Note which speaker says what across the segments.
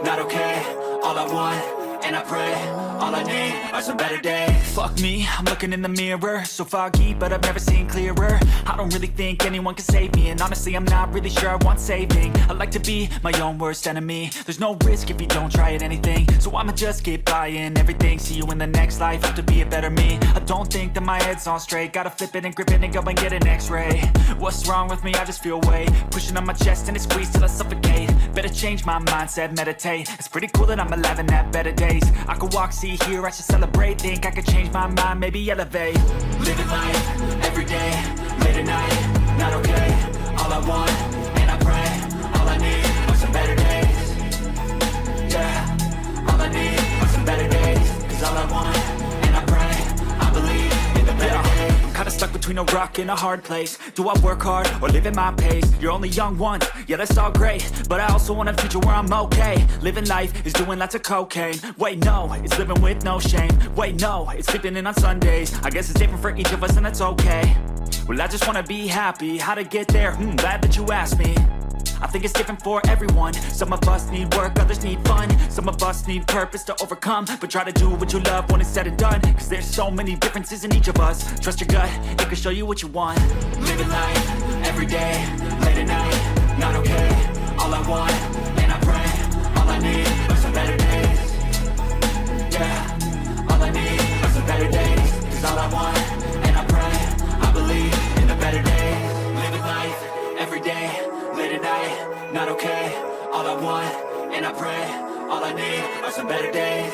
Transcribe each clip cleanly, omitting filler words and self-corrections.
Speaker 1: not okay. All I want, and I pray, all I need are some better days. Fuck me, I'm looking in the mirror, so foggy, but I've never seen clearer. I don't really think anyone can save me, and honestly I'm not really sure I want saving. I like to be my own worst enemy. There's no risk if you don't try at anything, so I'ma just keep buying everything. See you in the next life, have to be a better me. I don't think that my head's on straight, gotta flip it and grip it and go and get an x-ray. What's wrong with me? I just feel weight pushing on my chest and it squeezes till I suffocate. Better change my mindset, meditate. It's pretty cool that I'm alive and have better days. I could walk, see, hear, I should celebrate. Think I could change my mind, maybe elevate. Living life, every day, late at night, not okay. All I want, and I pray, all I need are some better days. Yeah, all I need are some better days. Cause all I want, and I pray, I believe in the better days. I'm kinda stuck between a rock and a hard place. Do I work hard or live at my pace? You're only young once, yeah that's all great, but I also want a future where I'm okay. Living life is doing lots of cocaine. Wait no, it's living with no shame. Wait no, it's sleeping in on Sundays. I guess it's different for each of us and that's okay. Well I just wanna be happy, how to get there? Glad that you asked me. I think it's different for everyone. Some of us need work, others need fun. Some of us need purpose to overcome. But try to do what you love when it's said and done. Cause there's so many differences in each of us. Trust your gut, it can show you what you want. Living life, every day, late at night, not okay. All I want, and I pray, all I need are some better days. Yeah, all I need are some better days. Cause all I want, and I pray, I believe in the better days. Living life, every day, late at night, not okay. All I want, and I pray, all I need are some better days.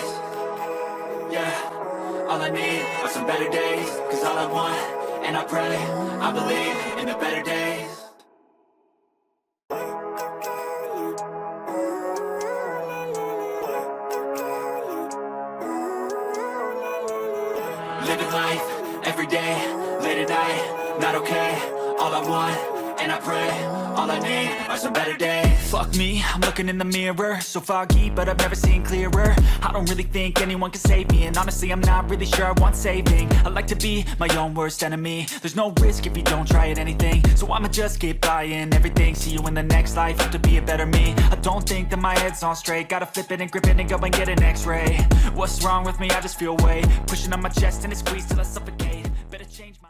Speaker 1: Yeah, all I need are some better days. Cause all I want, and I pray, I believe in the better days. Living life, every day, late at night, not okay. All I want, and I pray, all I need are some better days. Fuck me, I'm looking in the mirror, so foggy, but I've never seen clearer. I don't really think anyone can save me, and honestly I'm not really sure I want saving. I like to be my own worst enemy. There's no risk if you don't try at anything, so I'ma just keep buying everything. See you in the next life, have to be a better me. I don't think that my head's on straight, gotta flip it and grip it and go and get an x-ray. What's wrong with me? I just feel weight pushing on my chest and it squeezes till I suffocate. Better change my